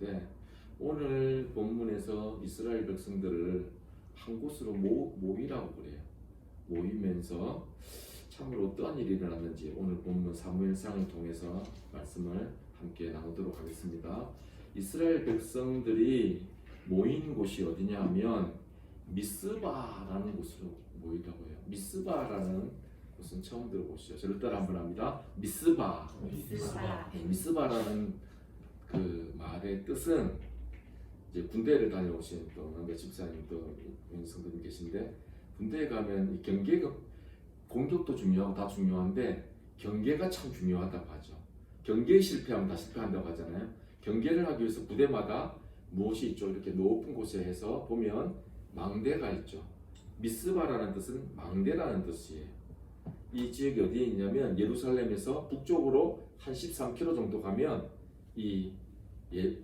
나오는데 오늘 본문에서 이스라엘 백성들을 한 곳으로 모이라고 그래요. 모이면서 참으로 어떠한 일이 일어났는지 오늘 본문 사무엘상을 통해서 말씀을 함께 나누도록 하겠습니다. 이스라엘 백성들이 모인 곳이 어디냐 하면 미스바라는 곳으로 모이라고 해요. 미스바라는 곳은 처음 들어보시죠. 저를 따라 한번 합니다. 미스바. 미스바라는 그 말의 뜻은 이제 군대를 다녀오신 또 남자 집사님 또 성도님 계신데 군대에 가면 이 경계가 공격도 중요하고 다 중요한데 경계가 참 중요하다고 하죠. 경계에 실패하면 다 실패한다고 하잖아요. 경계를 하기 위해서 부대마다 무엇이 있죠? 이렇게 높은 곳에 해서 보면 망대가 있죠. 미스바라는 뜻은 망대라는 뜻이에요. 이 지역이 어디에 있냐면 예루살렘에서 북쪽으로 한 13km 정도 가면 이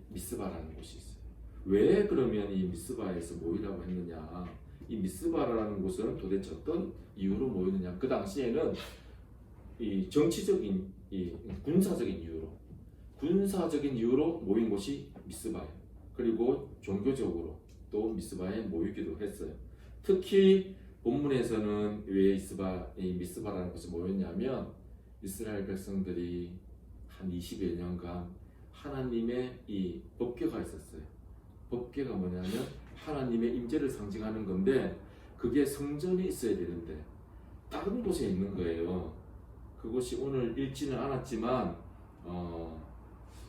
미스바라는 곳이 있어요. 왜 그러면 이 미스바에서 모이라고 했느냐? 이 미스바라는 곳은 도대체 어떤 이유로 모이느냐? 그 당시에는 이 정치적인, 이 군사적인 이유로 모인 곳이 미스바예요. 그리고 종교적으로 또 미스바에 모이기도 했어요. 특히 본문에서는 왜 이 미스바라는 곳에 모였냐면 이스라엘 백성들이 한 20여 년간 하나님의 이 법궤가 있었어요. 법궤가 뭐냐면 하나님의 임재를 상징하는 건데 그게 성전이 있어야 되는데 다른 곳에 있는 거예요. 그곳이 오늘 읽지는 않았지만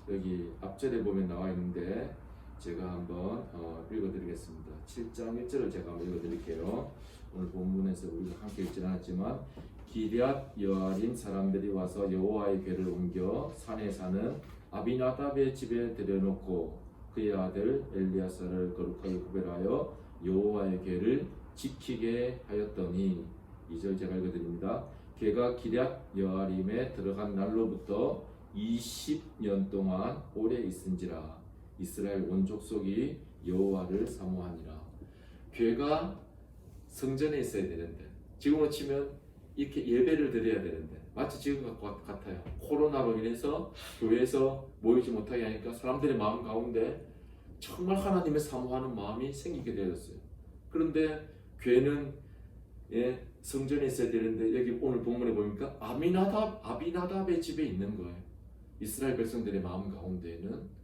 여기 앞절에 보면 나와 있는데 제가 한번 읽어드리겠습니다. 7장 1절을 제가 한번 읽어드릴게요. 오늘 본문에서 우리가 함께 읽지는 않았지만 기럇 여아림 사람들이 와서 여호와의 궤를 옮겨 산에 사는 아비나답의 집에 들여놓고 그의 아들 엘리야사를 거룩하게 구별하여 여호와의 궤를 지키게 하였더니 2절 제가 읽어드립니다. 궤가 기럇 여아림에 들어간 날로부터 20년 동안 오래 있은지라 이스라엘 온 족속이 여호와를 사모하니라. 궤가 성전에 있어야 되는데 지금으로 치면 이렇게 예배를 드려야 되는데 마치 지금 같아요. 코로나로 인해서 교회에서 모이지 못하게 하니까 사람들의 마음 가운데 정말 하나님을 사모하는 마음이 생기게 되었어요. 그런데 궤는 성전에 있어야 되는데 여기 오늘 본문에 보니까 아비나답의 집에 있는 거예요. 이스라엘 백성들의 마음 가운데에는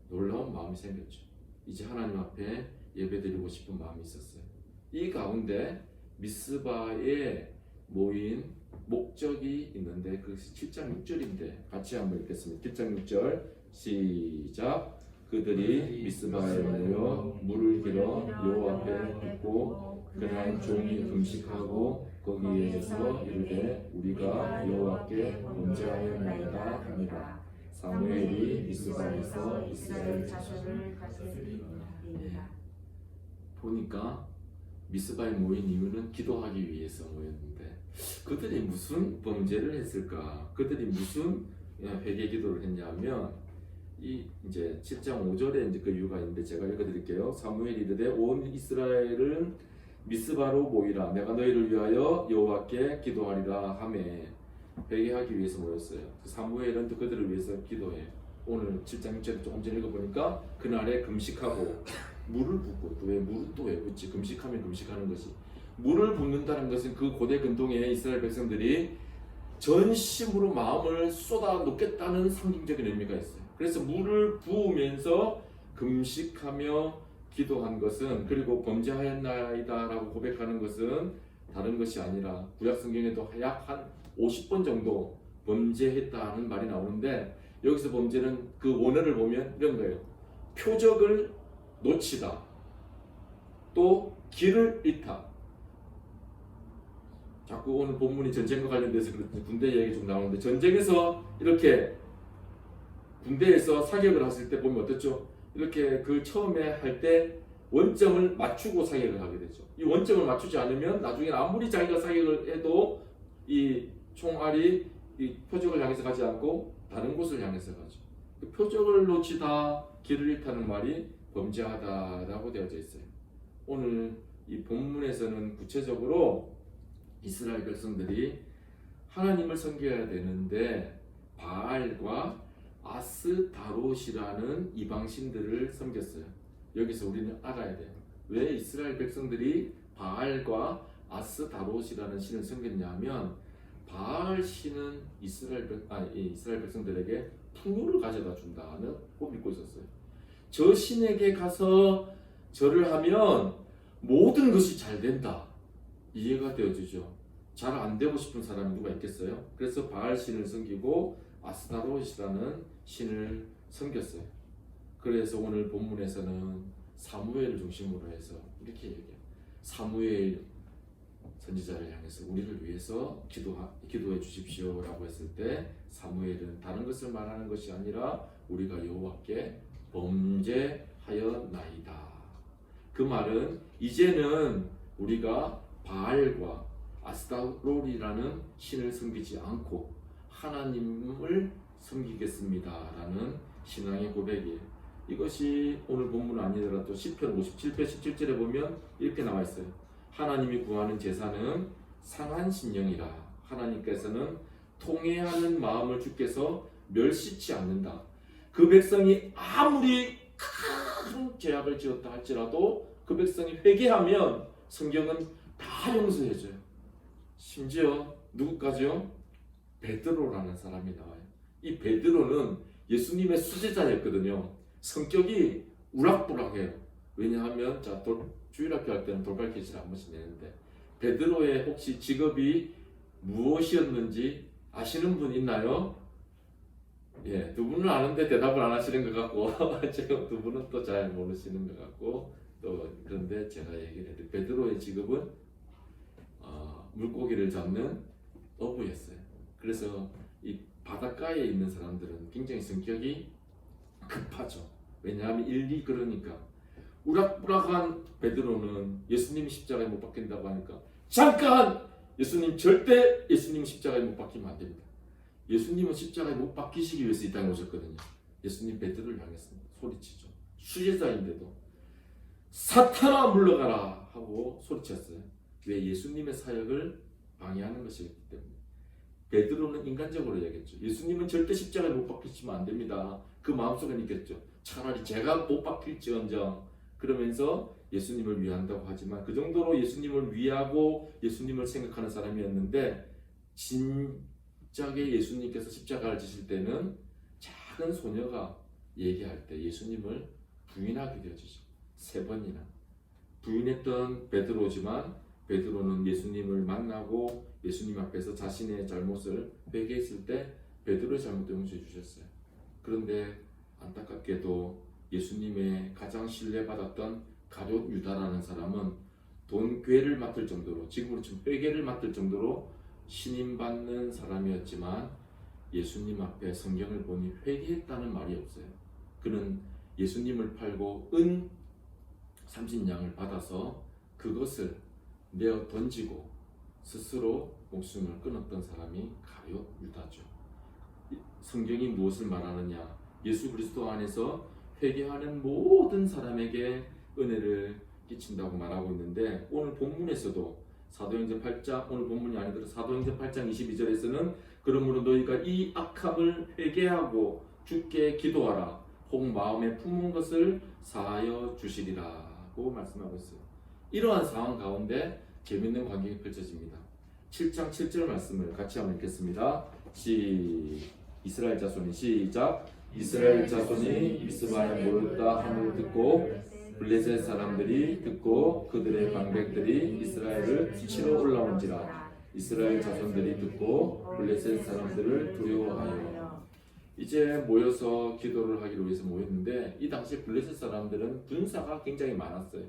놀라운 마음이 생겼죠. 이제 하나님 앞에 예배드리고 싶은 마음이 있었어요. 이 가운데 미스바에 모인 목적이 있는데 그것이 7장 6절인데 같이 한번 읽겠습니다. 7장 6절 시작. 그들이 미스바에 모여 물을 길어 여호와 앞에 붓고 그날 종일 금식하고 거기에서 이르되 우리가 여호와께 범죄하였나이다 하니라. 사무엘이 미스바에서 이스라엘 자손을 다스리니라. 보니까 미스바에 모인 이유는 기도하기 위해서 모였는데 그들이 무슨 범죄를 했을까? 그들이 무슨 회개 기도를 했냐면 이제 7장 5절에 이제 그 이유가 있는데 제가 읽어드릴게요. 사무엘이 이르되 온 이스라엘은 미스바로 모이라. 내가 너희를 위하여 여호와께 기도하리라 하매 회개하기 위해서 모였어요. 사무엘은 또 그들을 위해서 기도해. 오늘 7장 6절에 조금 전에 읽어보니까 그날에 금식하고 물을 붓고 물은 왜 붓지? 금식하면 금식하는 것이 물을 붓는다는 것은 그 고대 근동의 이스라엘 백성들이 전심으로 마음을 쏟아 놓겠다는 상징적인 의미가 있어요. 그래서 물을 부으면서 금식하며 기도한 것은 그리고 범죄하였나이다라고 고백하는 것은 다른 것이 아니라 구약 성경에도 약 한 50번 정도 범죄했다는 말이 나오는데 여기서 범죄는 그 원어를 보면 이런 거예요. 표적을 놓치다, 또 길을 잃다. 자꾸 오늘 본문이 전쟁과 관련돼서 군대 얘기 좀 나오는데 전쟁에서 이렇게 군대에서 사격을 했을 때 보면 어떻죠? 이렇게 그 처음에 할 때 원점을 맞추고 사격을 하게 되죠. 이 원점을 맞추지 않으면 나중에 아무리 자기가 사격을 해도 이 총알이 이 표적을 향해서 가지 않고 다른 곳을 향해서 가죠. 그 표적을 놓치다, 길을 잃다는 말이 범죄하다라고 되어져 있어요. 오늘 이 본문에서는 구체적으로 이스라엘 백성들이 하나님을 섬겨야 되는데 바알과 아스다롯이라는 이방신들을 섬겼어요. 여기서 우리는 알아야 돼요. 왜 이스라엘 백성들이 바알과 아스다롯이라는 신을 섬겼냐면 바알 신은 이스라엘 백성들에게 풍요를 가져다 준다는 꼭 믿고 있었어요. 저 신에게 가서 절을 하면 모든 것이 잘 된다. 이해가 되어지죠. 잘 안 되고 싶은 사람이 누가 있겠어요? 그래서 바알 신을 섬기고 아스다롯이라는 신을 섬겼어요. 그래서 오늘 본문에서는 사무엘을 중심으로 해서 이렇게 얘기해요. 사무엘 선지자를 향해서 우리를 위해서 기도해 주십시오라고 했을 때 사무엘은 다른 것을 말하는 것이 아니라 우리가 여호와께 범죄하였나이다. 그 말은 이제는 우리가 바알과 아스타롯이라는 신을 섬기지 않고 하나님을 섬기겠습니다라는 신앙의 고백이에요. 이것이 오늘 본문 아니더라도 시편 57편 17절에 보면 이렇게 나와 있어요. 하나님이 구하는 제사는 상한 심령이라. 하나님께서는 통회하는 마음을 주께서 멸시치 않는다. 그 백성이 아무리 큰 죄악을 지었다 할지라도 그 백성이 회개하면 성경은 다 용서해줘요. 심지어 누구까지요? 베드로라는 사람이 나와요. 이 베드로는 예수님의 수제자였거든요. 성격이 우락부락해요. 왜냐하면 주일학교 할 때는 돌발퀴즈를 한 번씩 내는데 베드로의 혹시 직업이 무엇이었는지 아시는 분 있나요? 예, 두 분은 아는데 대답을 안 하시는 것 같고 지금 두 분은 또 잘 모르시는 것 같고 또 그런데 제가 얘기를 해도 베드로의 직업은 물고기를 잡는 어부였어요. 그래서 이 바닷가에 있는 사람들은 굉장히 성격이 급하죠. 왜냐하면 일이 그러니까 우락부락한 베드로는 예수님이 십자가에 못 박힌다고 하니까 잠깐! 예수님 절대 예수님 십자가에 못 박히면 안 됩니다. 예수님은 십자가에 못 박히시기 위해서 이 땅에 오셨거든요. 예수님 베드로를 향해서 소리치죠. 수제자인데도 사탄아 물러가라 하고 소리쳤어요. 왜? 예수님의 사역을 방해하는 것이기 때문에. 베드로는 인간적으로 얘기했죠. 예수님은 절대 십자가에 못 박히시면 안 됩니다. 그 마음속에 있겠죠. 차라리 제가 못 박힐지언정 그러면서 예수님을 위한다고 하지만 그 정도로 예수님을 위하고 예수님을 생각하는 사람이었는데 진작에 예수님께서 십자가를 지실 때는 작은 소녀가 얘기할 때 예수님을 부인하게 되어지죠. 3번이나 부인했던 베드로지만 베드로는 예수님을 만나고 예수님 앞에서 자신의 잘못을 회개했을 때 베드로의 잘못도 용서해 주셨어요. 그런데 안타깝게도 예수님의 가장 신뢰받았던 가룟 유다라는 사람은 돈괴를 맡을 정도로 지금으로 치면 회개를 맡을 정도로 신임받는 사람이었지만 예수님 앞에 성경을 보니 회개했다는 말이 없어요. 그는 예수님을 팔고 은 30냥을 받아서 그것을 내어 던지고 스스로 목숨을 끊었던 사람이 가룟 유다죠. 성경이 무엇을 말하느냐? 예수 그리스도 안에서 회개하는 모든 사람에게 은혜를 끼친다고 말하고 있는데 오늘 본문에서도 사도행전 8장 오늘 본문이 아니더라도 사도행전 8장 22절에서는 그러므로 너희가 이 악함을 회개하고 주께 기도하라 혹 마음에 품은 것을 사하여 주시리라고 말씀하고 있어요. 이러한 상황 가운데 재밌는 광경이 펼쳐집니다. 7장 7절 말씀을 같이 한번 읽겠습니다. 이스라엘 자손이 시작. 이스라엘 자손이 미스바에 모였다 함을 듣고 블레셋 사람들이 듣고 그들의 방백들이 이스라엘을 치러 올라온지라. 이스라엘 자손들이 듣고 블레셋 사람들을 두려워하여. 이제 모여서 기도를 하기로 위해서 모였는데 이 당시 블레셋 사람들은 군사가 굉장히 많았어요.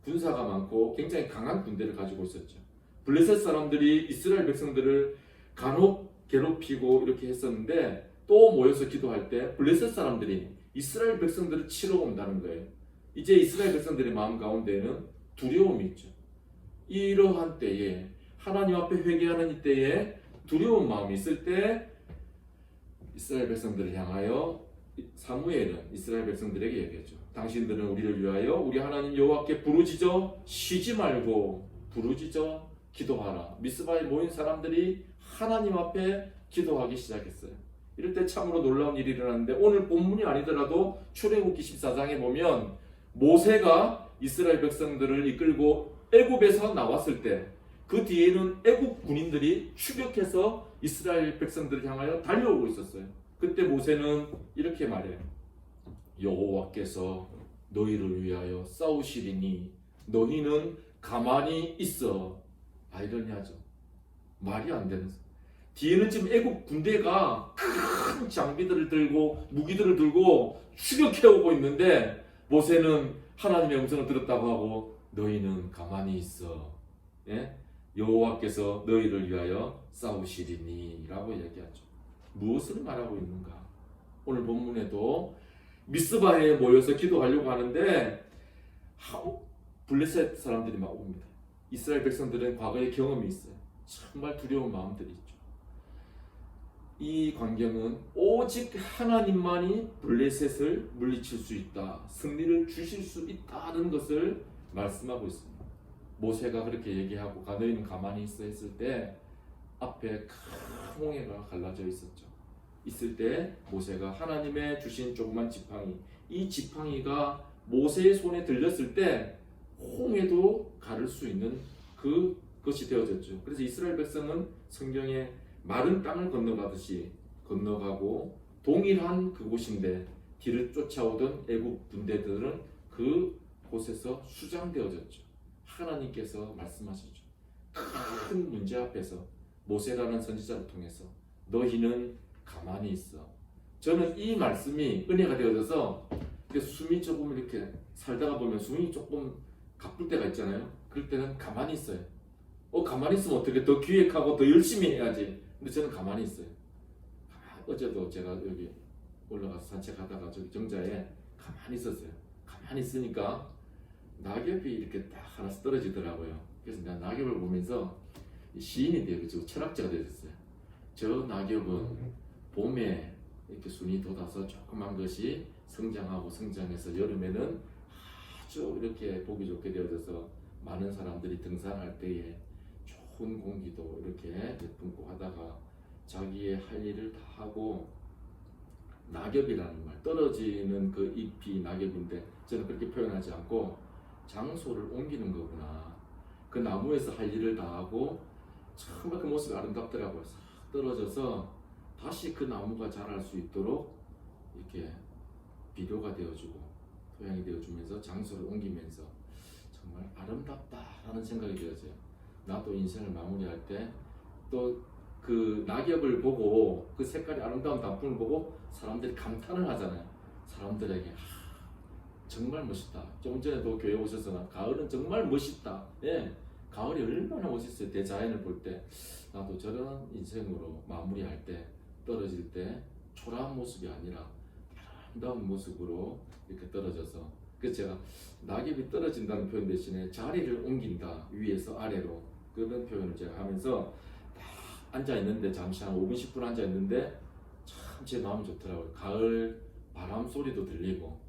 군사가 많고 굉장히 강한 군대를 가지고 있었죠. 블레셋 사람들이 이스라엘 백성들을 간혹 괴롭히고 이렇게 했었는데 또 모여서 기도할 때 블레셋 사람들이 이스라엘 백성들을 치러 온다는 거예요. 이제 이스라엘 백성들의 마음 가운데에는 두려움이 있죠. 이러한 때에 하나님 앞에 회개하는 이때에 두려운 마음이 있을 때 이스라엘 백성들을 향하여 사무엘은 이스라엘 백성들에게 얘기했죠. 당신들은 우리를 위하여 우리 하나님 여호와께 부르짖어 쉬지 말고 부르짖어 기도하라. 미스바에 모인 사람들이 하나님 앞에 기도하기 시작했어요. 이럴 때 참으로 놀라운 일이 일어났는데 오늘 본문이 아니더라도 출애굽기 14장에 보면 모세가 이스라엘 백성들을 이끌고 애굽에서 나왔을 때 그 뒤에는 애굽 군인들이 추격해서 이스라엘 백성들을 향하여 달려오고 있었어요. 그때 모세는 이렇게 말해요. 여호와께서 너희를 위하여 싸우시리니 너희는 가만히 있어. 아이러니하죠. 말이 안 되는. 뒤에는 지금 애굽 군대가 큰 장비들을 들고 무기들을 들고 추격해오고 있는데 모세는 하나님의 음성을 들었다고 하고 너희는 가만히 있어. 예? 여호와께서 너희를 위하여 싸우시리니 라고 얘기하죠. 무엇을 말하고 있는가? 오늘 본문에도 미스바에 모여서 기도하려고 하는데 블레셋 사람들이 막 옵니다. 이스라엘 백성들은 과거의 경험이 있어요. 정말 두려운 마음들이 있죠. 이 광경은 오직 하나님만이 블레셋을 물리칠 수 있다, 승리를 주실 수 있다는 것을 말씀하고 있습니다. 모세가 그렇게 얘기하고 너희는 가만히 있어 했을 때 앞에 큰 홍해가 갈라져 있었죠. 있을 때 모세가 하나님의 주신 조그만 지팡이, 이 지팡이가 모세의 손에 들렸을 때 홍해도 가를 수 있는 그것이 되어졌죠. 그래서 이스라엘 백성은 성경에 마른 땅을 건너가듯이 건너가고 동일한 그곳인데 뒤를 쫓아오던 애국 군대들은 그곳에서 수장되어졌죠. 하나님께서 말씀하시죠. 큰 문제 앞에서 모세라는 선지자를 통해서 너희는 가만히 있어. 저는 이 말씀이 은혜가 되어져서 숨이 조금 이렇게 살다가 보면 숨이 조금 가쁠 때가 있잖아요. 그럴 때는 가만히 있어요. 가만히 있으면 어떻게 더 기획하고 더 열심히 해야지. 근데 저는 가만히 있어요. 어제도 제가 여기 올라가서 산책하다가 저기 정자에 가만히 있었어요. 가만히 있으니까 낙엽이 이렇게 딱 하나씩 떨어지더라고요. 그래서 내가 낙엽을 보면서 시인이 되고 철학자가 되었어요. 저 낙엽은 봄에 이렇게 순이 돋아서 조그만 것이 성장하고 성장해서 여름에는 아주 이렇게 보기 좋게 되어져서 많은 사람들이 등산할 때에 좋은 공기도 이렇게 내뿜고 하다가 자기의 할 일을 다 하고 낙엽이라는 말, 떨어지는 그 잎이 낙엽인데 저는 그렇게 표현하지 않고 장소를 옮기는 거구나. 그 나무에서 할 일을 다 하고 정말 그 모습이 아름답더라고요. 싹 떨어져서 다시 그 나무가 자랄 수 있도록 이렇게 비료가 되어주고 토양이 되어주면서 장소를 옮기면서 정말 아름답다라는 생각이 들었어요. 나도 인생을 마무리할 때 또 그 낙엽을 보고 그 색깔이 아름다운 단풍을 보고 사람들이 감탄을 하잖아요. 사람들에게 정말 멋있다. 조금 전에도 교회 오셔서 가을은 정말 멋있다. 예, 가을이 얼마나 멋있어요. 대자연을 볼 때 나도 저런 인생으로 마무리할 때 떨어질 때 초라한 모습이 아니라 아름다운 모습으로 이렇게 떨어져서 그래서 제가 낙엽이 떨어진다는 표현 대신에 자리를 옮긴다. 위에서 아래로 그런 표현을 제가 하면서 딱 앉아있는데 잠시 한 5분 10분 앉아있는데 참 제 마음이 좋더라고요. 가을 바람 소리도 들리고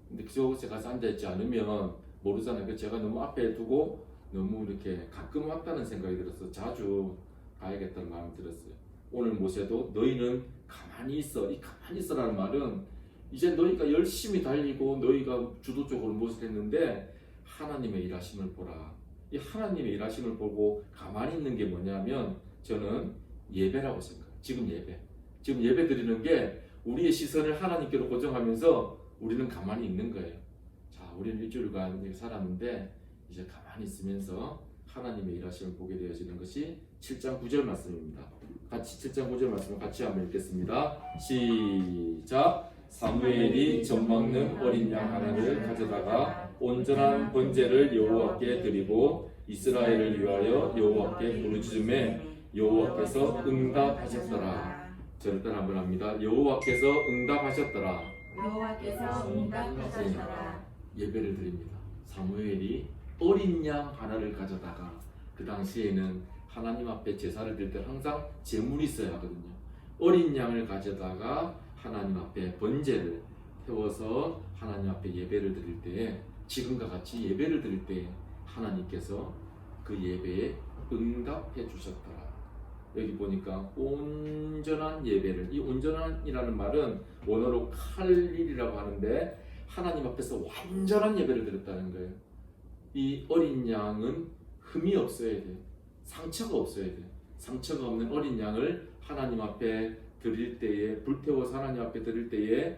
근데 그곳에 가서 앉아있지 않으면 모르잖아요. 그래서 제가 너무 앞에 두고 너무 이렇게 가끔 왔다는 생각이 들어서 자주 가야겠다는 마음이 들었어요. 오늘 모세도 너희는 가만히 있어. 이 가만히 있어라는 말은 이제 너희가 열심히 달리고 너희가 주도적으로 무엇을 했는데 하나님의 일하심을 보라. 이 하나님의 일하심을 보고 가만히 있는 게 뭐냐면 저는 예배라고 생각해요. 지금 예배 드리는 게 우리의 시선을 하나님께로 고정하면서 우리는 가만히 있는 거예요. 자, 우리는 일주일간 이렇게 살았는데 이제 가만히 있으면서 하나님의 일하심을 보게 되어지는 것이 7장 9절 말씀입니다. 같이 7장 9절 말씀을 같이 한번 읽겠습니다. 시작. 사무엘이 젖먹는 어린 양 하나를 가져다가 온전한 번제를 여호와께 드리고 이스라엘을 위하여 여호와께 부르짖음에 여호와께서 응답하셨더라. 저를 따라 한번 합니다. 여호와께서 응답하셨더라. 여호와께서 응답하셨더라. 예배를 드립니다. 사무엘이 어린 양 하나를 가져다가 그 당시에는 하나님 앞에 제사를 드릴 때 항상 제물이 있어야 하거든요. 어린 양을 가져다가 하나님 앞에 번제를 태워서 하나님 앞에 예배를 드릴 때에 지금과 같이 예배를 드릴 때에 하나님께서 그 예배에 응답해 주셨더라. 여기 보니까 온전한 예배를, 이 온전한이라는 말은 원어로 칼릴이라고 하는데 하나님 앞에서 완전한 예배를 드렸다는 거예요. 이 어린 양은 흠이 없어야 돼. 상처가 없어야 돼. 상처가 없는 어린 양을 하나님 앞에 드릴 때에, 불태워서 하나님 앞에 드릴 때에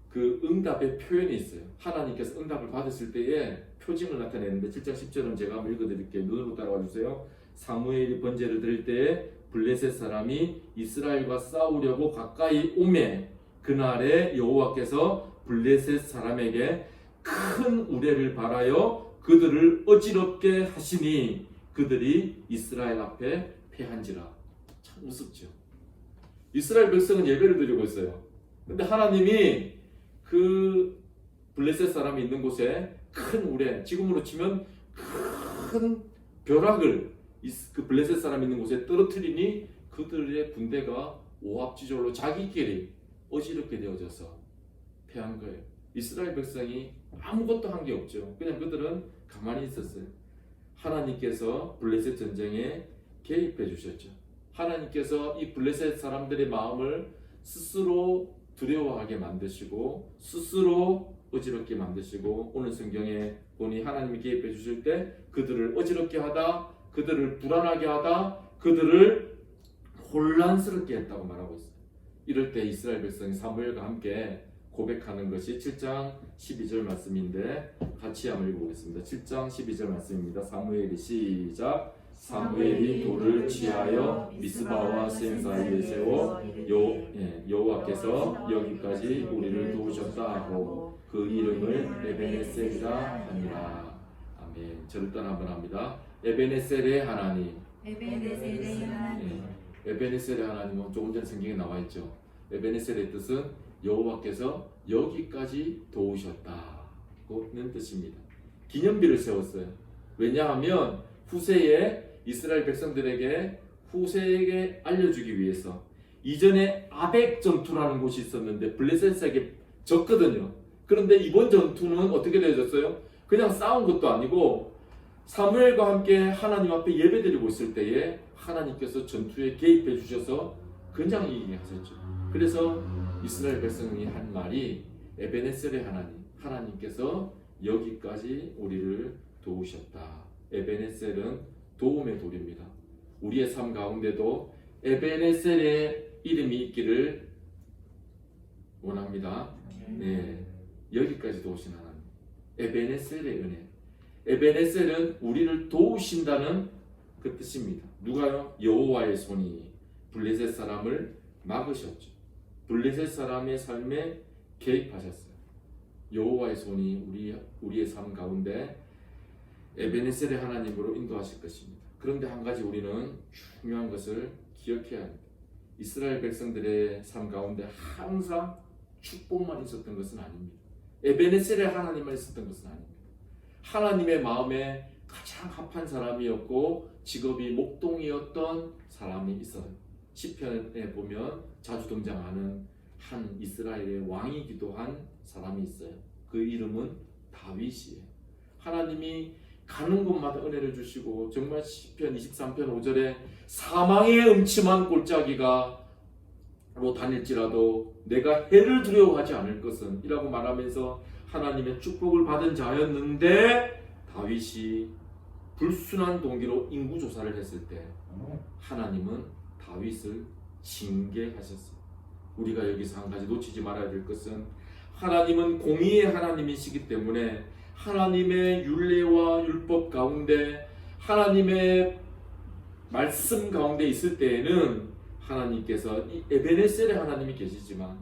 그 응답의 표현이 있어요. 하나님께서 응답을 받으실 때에 표징을 나타내는데 7장 10절은 제가 한번 읽어드릴게요. 눈으로 따라와 주세요. 사무엘이 번제를 드릴 때에 블레셋 사람이 이스라엘과 싸우려고 가까이 오매 그날에 여호와께서 블레셋 사람에게 큰 우레를 발하여 그들을 어지럽게 하시니 그들이 이스라엘 앞에 패한지라. 참 무섭죠. 이스라엘 백성은 예배를 드리고 있어요. 근데 하나님이 그 블레셋 사람이 있는 곳에 큰 우레, 지금으로 치면 큰 벼락을 그 블레셋 사람이 있는 곳에 떨어뜨리니 그들의 군대가 오합지졸로 자기끼리 어지럽게 되어져서 패한 거예요. 이스라엘 백성이 아무것도 한 게 없죠. 그냥 그들은 가만히 있었어요. 하나님께서 블레셋 전쟁에 개입해 주셨죠. 하나님께서 이 블레셋 사람들의 마음을 스스로 두려워하게 만드시고 스스로 어지럽게 만드시고, 오늘 성경에 보니 하나님이 개입해 주실 때 그들을 어지럽게 하다, 그들을 불안하게 하다, 그들을 혼란스럽게 했다고 말하고 있어요. 이럴 때 이스라엘 백성이 사무엘과 함께 고백하는 것이 7장 12절 말씀인데 같이 한번 읽어보겠습니다. 7장 12절 말씀입니다. 사무엘이 시작. 사무엘이 돌을 취하여 미스바와 센 사이에 세워 여호와께서 여기까지 우리를 도우셨다 하고 그 이름을 에베네셀이라 하니라. 아멘. 저를 따라 한번 합니다. 에베네셀의 하나님. 에베네셀의 하나님. 에베네셀의 하나님은 조금 전에 성경에 나와 있죠. 에베네셀의 뜻은 여호와께서 여기까지 도우셨다는 뜻입니다. 기념비를 세웠어요. 왜냐하면 후세에 이스라엘 백성들에게 후세에게 알려주기 위해서, 이전에 아벡 전투라는 곳이 있었는데 블레셋에게 졌거든요. 그런데 이번 전투는 어떻게 되어졌어요? 그냥 싸운 것도 아니고 사무엘과 함께 하나님 앞에 예배드리고 있을 때에 하나님께서 전투에 개입해 주셔서 그냥 이기게 하셨죠. 그래서 이스라엘 백성이 한 말이 에베네셀의 하나님, 하나님께서 여기까지 우리를 도우셨다. 에베네셀은 도움의 돌입니다. 우리의 삶 가운데도 에베네셀의 이름이 있기를 원합니다. 네, 여기까지 도우신 하나님, 에베네셀의 은혜. 에베네셀은 우리를 도우신다는 그 뜻입니다. 누가요? 여호와의 손이 블레셋 사람을 막으셨죠. 블레셋 사람의 삶에 개입하셨어요. 여호와의 손이 우리의 삶 가운데 에베네셀의 하나님으로 인도하실 것입니다. 그런데 한 가지 우리는 중요한 것을 기억해야 합니다. 이스라엘 백성들의 삶 가운데 항상 축복만 있었던 것은 아닙니다. 에베네셀의 하나님만 있었던 것은 아닙니다. 하나님의 마음에 가장 합한 사람이었고 직업이 목동이었던 사람이 있어요. 시편에 보면 자주 등장하는 한 이스라엘의 왕이기도 한 사람이 있어요. 그 이름은 다윗이에요. 하나님이 가는 곳마다 은혜를 주시고, 정말 시편 23편 5절에 사망의 음침한 골짜기가 로 다닐지라도 내가 해를 두려워하지 않을 것은 이라고 말하면서 하나님의 축복을 받은 자였는데, 다윗이 불순한 동기로 인구조사를 했을 때 하나님은 다윗을 징계하셨어요. 우리가 여기서 한 가지 놓치지 말아야 될 것은, 하나님은 공의의 하나님이시기 때문에 하나님의 율례와 율법 가운데, 하나님의 말씀 가운데 있을 때에는 하나님께서 이 에베네셀의 하나님이 계시지만,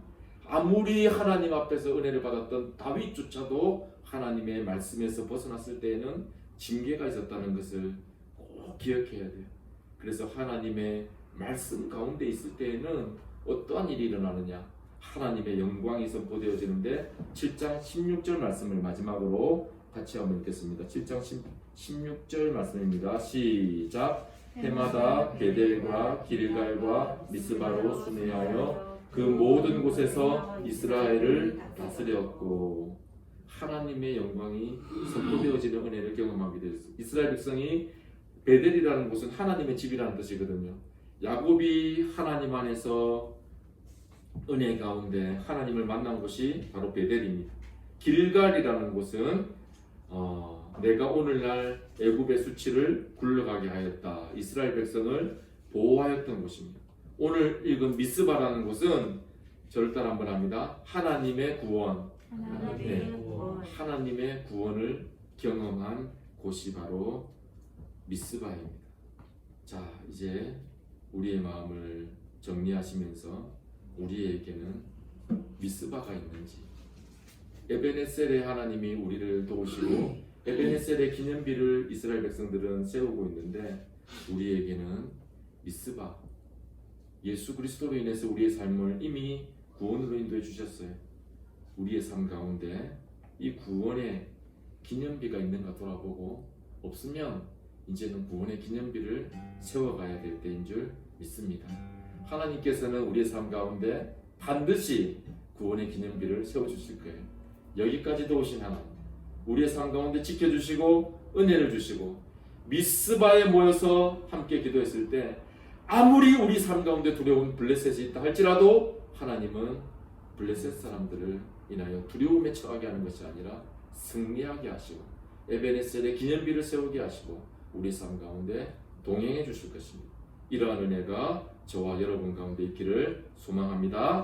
아무리 하나님 앞에서 은혜를 받았던 다윗조차도 하나님의 말씀에서 벗어났을 때에는 징계가 있었다는 것을 꼭 기억해야 돼요. 그래서 하나님의 말씀 가운데 있을 때에는 어떠한 일이 일어나느냐? 하나님의 영광이 선포되어지는데, 7장 16절 말씀을 마지막으로 같이 한번 읽겠습니다. 7장 16절 말씀입니다. 시작. 해마다 베델과 길갈과 미스바로 순회하여 그 모든 곳에서 이스라엘을 다스렸고, 하나님의 영광이 선포되어지는 은혜를 경험하게 되었습니다. 이스라엘 백성이 베델이라는 곳은 하나님의 집이라는 뜻이거든요. 야곱이 하나님 안에서 은혜 가운데 하나님을 만난 곳이 바로 베델입니다. 길갈이라는 곳은 내가 오늘날 애굽의 수치를 굴러가게 하였다. 이스라엘 백성을 보호하였던 곳입니다. 오늘 읽은 미스바라는 곳은 저를 따라 한번 합니다. 하나님의 구원, 하나님의 구원. 하나님의 구원을 경험한 곳이 바로 미스바입니다. 자, 이제 우리의 마음을 정리하시면서 우리에게는 미스바가 있는지, 에베네셀의 하나님이 우리를 도우시고 에베네셀의 기념비를 이스라엘 백성들은 세우고 있는데 우리에게는 미스바, 예수 그리스도로 인해서 우리의 삶을 이미 구원으로 인도해 주셨어요. 우리의 삶 가운데 이 구원의 기념비가 있는가 돌아보고 없으면 이제는 구원의 기념비를 세워가야 될 때인 줄 믿습니다. 하나님께서는 우리의 삶 가운데 반드시 구원의 기념비를 세워주실 거예요. 여기까지도 오신 하나님, 우리의 삶 가운데 지켜주시고 은혜를 주시고 미스바에 모여서 함께 기도했을 때 아무리 우리 삶 가운데 두려운 블레셋이 있다 할지라도 하나님은 블레셋 사람들을 인하여 두려움에 처하게 하는 것이 아니라 승리하게 하시고 에베네셀의 기념비를 세우게 하시고 우리 삶 가운데 동행해 주실 것입니다. 이러한 은혜가 저와 여러분 가운데 있기를 소망합니다.